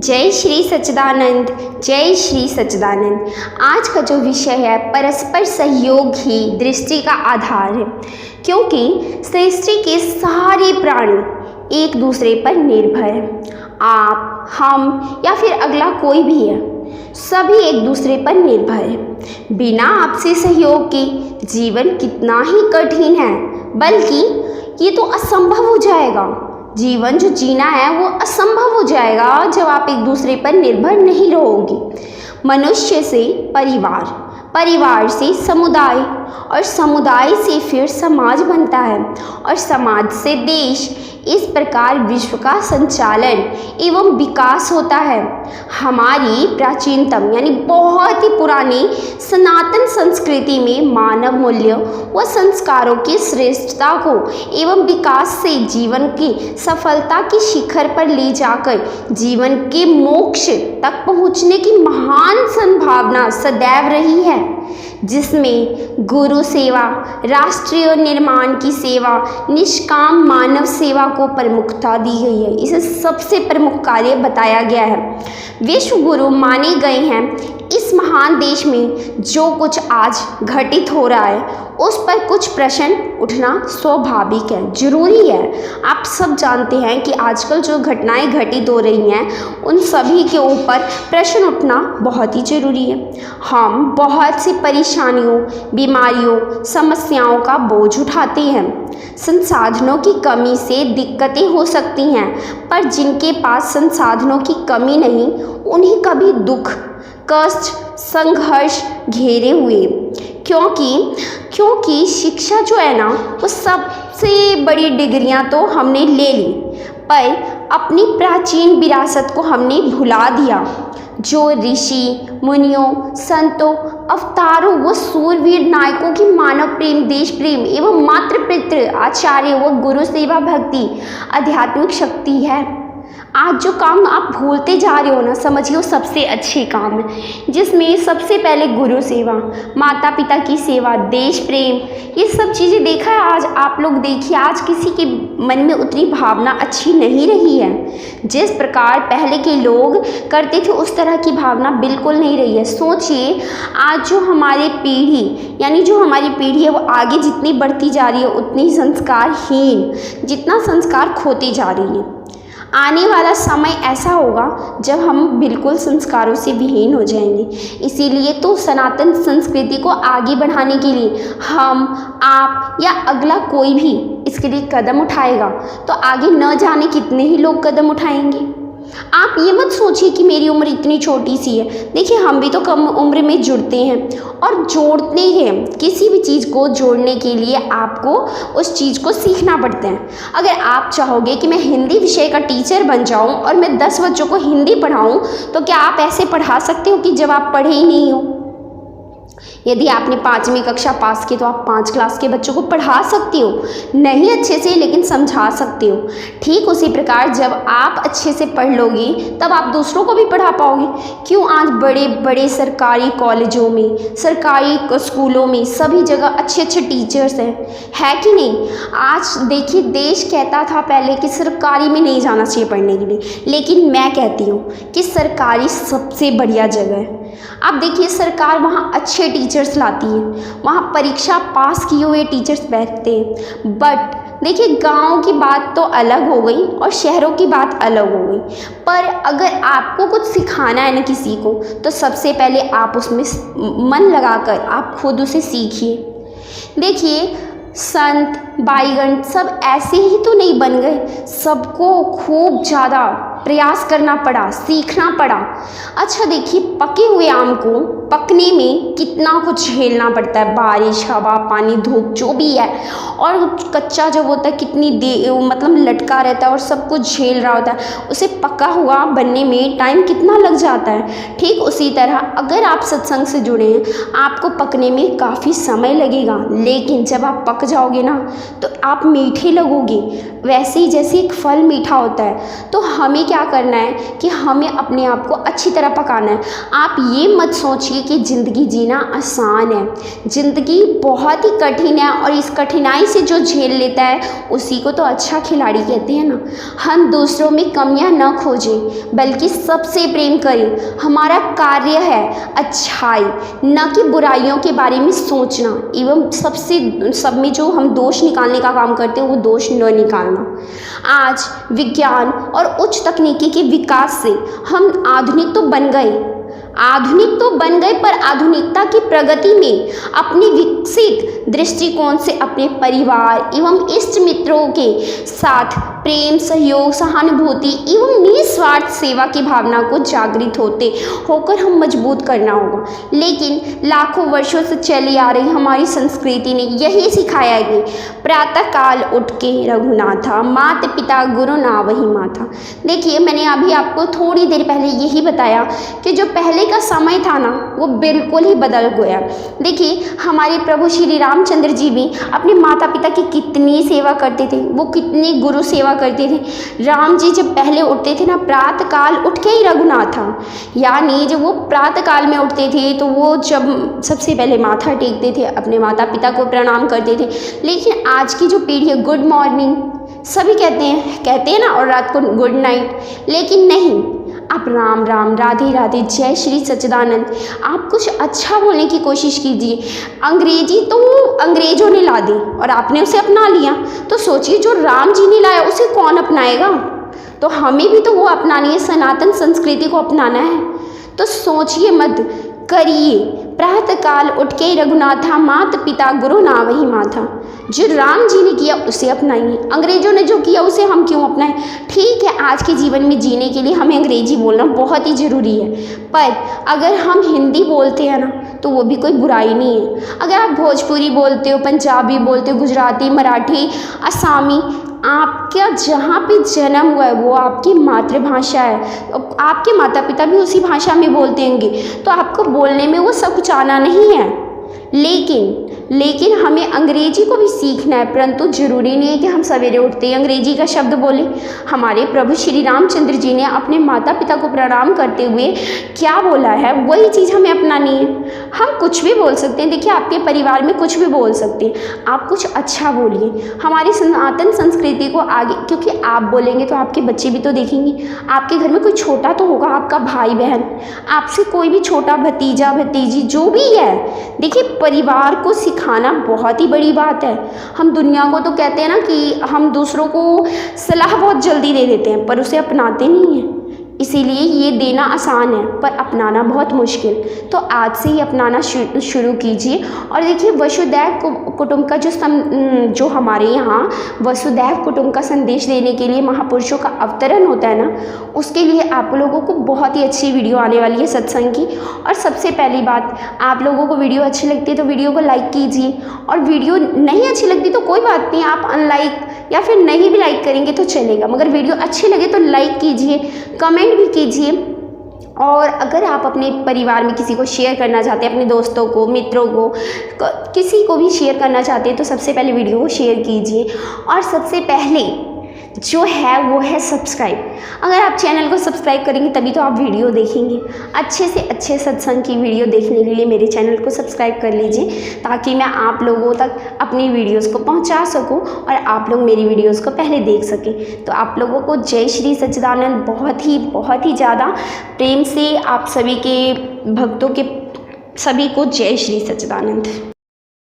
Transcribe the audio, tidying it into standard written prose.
जय श्री सच्चिदानंद, जय श्री सच्चिदानंद। आज का जो विषय है परस्पर सहयोग ही दृष्टि का आधार है, क्योंकि सृष्टि के सारे प्राणी एक दूसरे पर निर्भर हैं। आप, हम या फिर अगला कोई भी है, सभी एक दूसरे पर निर्भर है। बिना आपसी सहयोग के जीवन कितना ही कठिन है, बल्कि ये तो असंभव हो जाएगा। जीवन जो जीना है वो असंभव हो जाएगा जब आप एक दूसरे पर निर्भर नहीं रहोगे। मनुष्य से परिवार, परिवार से समुदाय और समुदाय से फिर समाज बनता है और समाज से देश। इस प्रकार विश्व का संचालन एवं विकास होता है। हमारी प्राचीनतम यानी बहुत ही पुरानी सनातन संस्कृति में मानव मूल्यों व संस्कारों की श्रेष्ठता को एवं विकास से जीवन की सफलता के शिखर पर ले जाकर जीवन के मोक्ष तक पहुँचने की महान संभावना सदैव रही है, जिसमें गुरु सेवा, राष्ट्रीय निर्माण की सेवा, निष्काम मानव सेवा को प्रमुखता दी गई है। इसे सबसे प्रमुख कार्य बताया गया है। विश्व गुरु माने गए हैं। इस महान देश में जो कुछ आज घटित हो रहा है उस पर कुछ प्रश्न उठना स्वाभाविक है, जरूरी है। आप सब जानते हैं कि आजकल जो घटनाएं घटित हो रही हैं उन सभी के ऊपर प्रश्न उठना बहुत ही जरूरी है। हम बहुत सी परेशानियों, बीमारियों, समस्याओं का बोझ उठाते हैं। संसाधनों की कमी से दिक्कतें हो सकती हैं, पर जिनके पास संसाधनों की कमी नहीं उन्हें कभी दुख, कष्ट, संघर्ष घेरे हुए, क्योंकि शिक्षा जो है ना वो सबसे बड़ी डिग्रियां तो हमने ले ली, पर अपनी प्राचीन विरासत को हमने भुला दिया। जो ऋषि मुनियों, संतों, अवतारों व सूरवीर नायकों की मानव प्रेम, देश प्रेम एवं मातृ पितृ आचार्य व गुरु सेवा भक्ति आध्यात्मिक शक्ति है, आज जो काम आप भूलते जा रहे हो ना, समझिए सबसे अच्छे काम है, जिसमें सबसे पहले गुरु सेवा, माता पिता की सेवा, देश प्रेम, ये सब चीज़ें देखा है। आज आप लोग देखिए, आज किसी के मन में उतनी भावना अच्छी नहीं रही है। जिस प्रकार पहले के लोग करते थे उस तरह की भावना बिल्कुल नहीं रही है। सोचिए आज जो हमारी पीढ़ी यानी जो हमारी पीढ़ी है वो आगे जितनी बढ़ती जा रही है उतनी संस्कारहीन, जितना संस्कार खोती जा रही है। आने वाला समय ऐसा होगा जब हम बिल्कुल संस्कारों से विहीन हो जाएंगे। इसीलिए तो सनातन संस्कृति को आगे बढ़ाने के लिए हम, आप या अगला कोई भी इसके लिए कदम उठाएगा तो आगे न जाने कितने ही लोग कदम उठाएंगे। आप ये मत सोचिए कि मेरी उम्र इतनी छोटी सी है। देखिए हम भी तो कम उम्र में जुड़ते हैं और जोड़ते हैं। किसी भी चीज़ को जोड़ने के लिए आपको उस चीज़ को सीखना पड़ता है। अगर आप चाहोगे कि मैं हिंदी विषय का टीचर बन जाऊं और मैं 10 बच्चों को हिंदी पढ़ाऊं, तो क्या आप ऐसे पढ़ा सकते हो कि जब आप पढ़े ही नहीं हो? यदि आपने 5वीं कक्षा पास की तो आप 5 क्लास के बच्चों को पढ़ा सकते हो, नहीं अच्छे से लेकिन समझा सकते हो। ठीक उसी प्रकार जब आप अच्छे से पढ़ लोगे तब आप दूसरों को भी पढ़ा पाओगे। क्यों आज बड़े बड़े सरकारी कॉलेजों में, सरकारी स्कूलों में सभी जगह अच्छे अच्छे टीचर्स हैं, है कि नहीं? आज देखिए देश कहता था पहले कि सरकारी में नहीं जाना चाहिए पढ़ने के लिए, लेकिन मैं कहती हूँ कि सरकारी सबसे बढ़िया जगह है। आप देखिए सरकार वहाँ अच्छे टीचर्स लाती है, वहाँ परीक्षा पास किए हुए टीचर्स बैठते हैं। बट देखिए गाँव की बात तो अलग हो गई और शहरों की बात अलग हो गई। पर अगर आपको कुछ सिखाना है ना किसी को, तो सबसे पहले आप उसमें मन लगाकर आप खुद उसे सीखिए। देखिए संत बाईगण सब ऐसे ही तो नहीं बन गए, सबको खूब ज़्यादा प्रयास करना पड़ा, सीखना पड़ा। अच्छा देखिए पके हुए आम को पकने में कितना कुछ झेलना पड़ता है, बारिश, हवा, पानी, धूप जो भी है। और कच्चा जब होता है कितनी मतलब लटका रहता है और सब कुछ झेल रहा होता है, उसे पका हुआ बनने में टाइम कितना लग जाता है। ठीक उसी तरह अगर आप सत्संग से जुड़े हैं, आपको पकने में काफ़ी समय लगेगा, लेकिन जब आप पक जाओगे ना तो आप मीठे लगोगे। वैसे ही जैसे एक फल मीठा होता है, तो हमें क्या क्या करना है कि हमें अपने आप को अच्छी तरह पकाना है। आप ये मत सोचिए कि ज़िंदगी जीना आसान है, ज़िंदगी बहुत ही कठिन है, और इस कठिनाई से जो झेल लेता है उसी को तो अच्छा खिलाड़ी कहते हैं ना। हम दूसरों में कमियां न खोजें बल्कि सबसे प्रेम करें। हमारा कार्य है अच्छाई, न कि बुराइयों के बारे में सोचना एवं सब में जो हम दोष निकालने का काम करते हैं वो दोष न निकालना। आज विज्ञान और उच्च तकनीकी के विकास से हम आधुनिक तो बन गए, पर आधुनिकता की प्रगति में अपने विकसित दृष्टिकोण से अपने परिवार एवं इष्ट मित्रों के साथ प्रेम, सहयोग, सहानुभूति एवं निस्वार्थ सेवा की भावना को जागृत होकर हम मजबूत करना होगा। लेकिन लाखों वर्षों से चली आ रही हमारी संस्कृति ने यही सिखाया है कि प्रातःकाल उठ के रघुनाथा, माता पिता गुरु नावहि माथा। देखिए, मैंने अभी आपको थोड़ी देर पहले यही बताया कि जो पहले का समय था ना वो बिल्कुल ही बदल गया। देखिए, हमारे प्रभु श्री रामचंद्र जी भी अपने माता पिता की कितनी सेवा करते थे, वो कितनी गुरु सेवा करते थे। राम जी जब पहले उठते थे ना, प्रातः काल उठ के ही रघुनाथा, यानी जब वो प्रातः काल में उठते थे तो वो जब सबसे पहले माथा टेकते थे, अपने माता पिता को प्रणाम करते थे। लेकिन आज की जो पीढ़ी है, गुड मॉर्निंग सभी कहते हैं ना, और रात को गुड नाइट। लेकिन नहीं, आप राम राम, राधे राधे, जय श्री सच्चिदानंद, आप कुछ अच्छा बोलने की कोशिश कीजिए। अंग्रेजी तो अंग्रेजों ने ला दी और आपने उसे अपना लिया, तो सोचिए जो राम जी ने लाया उसे कौन अपनाएगा। तो हमें भी तो वो अपनानी है, सनातन संस्कृति को अपनाना है। तो सोचिए मत, करिए प्रातःकाल उठ के रघुनाथा, माता पिता गुरु नावहि माथा। जो राम जी ने किया उसे अपनाइए, अंग्रेजों ने जो किया उसे हम क्यों अपनाएं। ठीक है, आज के जीवन में जीने के लिए हमें अंग्रेजी बोलना बहुत ही ज़रूरी है, पर अगर हम हिंदी बोलते हैं ना तो वो भी कोई बुराई नहीं है। अगर आप भोजपुरी बोलते हो, पंजाबी बोलते हो, गुजराती, मराठी, असमी, आपका जहाँ पे जन्म हुआ है वो आपकी मातृभाषा है, आपके माता पिता भी उसी भाषा में बोलते होंगे, तो आपको बोलने में वो सब कुछ आना नहीं है। लेकिन हमें अंग्रेजी को भी सीखना है, परंतु ज़रूरी नहीं है कि हम सवेरे उठते ही अंग्रेजी का शब्द बोलें। हमारे प्रभु श्री रामचंद्र जी ने अपने माता पिता को प्रणाम करते हुए क्या बोला है, वही चीज़ हमें अपनानी है। हम कुछ भी बोल सकते हैं, देखिए आपके परिवार में कुछ भी बोल सकते हैं, आप कुछ अच्छा बोलिए हमारी सनातन संस्कृति को आगे, क्योंकि आप बोलेंगे तो आपके बच्चे भी तो देखेंगे। आपके घर में कोई छोटा तो होगा, आपका भाई बहन, आपसे कोई भी छोटा भतीजा भतीजी जो भी है। देखिए, परिवार को सिखाना बहुत ही बड़ी बात है। हम दुनिया को तो कहते हैं ना कि हम दूसरों को सलाह बहुत जल्दी दे देते हैं, पर उसे अपनाते नहीं हैं। इसीलिए ये देना आसान है पर अपनाना बहुत मुश्किल। तो आज से ही अपनाना शुरू कीजिए। और देखिए, वसुदैव कुटुंब का जो हमारे यहाँ वसुदैव कुटुंब का संदेश देने के लिए महापुरुषों का अवतरण होता है ना, उसके लिए आप लोगों को बहुत ही अच्छी वीडियो आने वाली है सत्संग की। और सबसे पहली बात, आप लोगों को वीडियो अच्छी लगती है तो वीडियो को लाइक कीजिए, और वीडियो नहीं अच्छी लगती तो कोई बात नहीं, आप अनलाइक या फिर नहीं भी लाइक करेंगे तो चलेगा, मगर वीडियो अच्छी लगे तो लाइक कीजिए, कमेंट भी कीजिए। और अगर आप अपने परिवार में किसी को शेयर करना चाहते हैं, अपने दोस्तों को, मित्रों को, किसी को भी शेयर करना चाहते हैं, तो सबसे पहले वीडियो को शेयर कीजिए। और सबसे पहले जो है वो है सब्सक्राइब। अगर आप चैनल को सब्सक्राइब करेंगे तभी तो आप वीडियो देखेंगे। अच्छे से अच्छे सत्संग की वीडियो देखने के लिए मेरे चैनल को सब्सक्राइब कर लीजिए, ताकि मैं आप लोगों तक अपनी वीडियोस को पहुंचा सकूं और आप लोग मेरी वीडियोस को पहले देख सकें। तो आप लोगों को जय श्री सच्चिदानंद, बहुत ही ज़्यादा प्रेम से आप सभी के भक्तों के सभी को जय श्री सच्चिदानंद।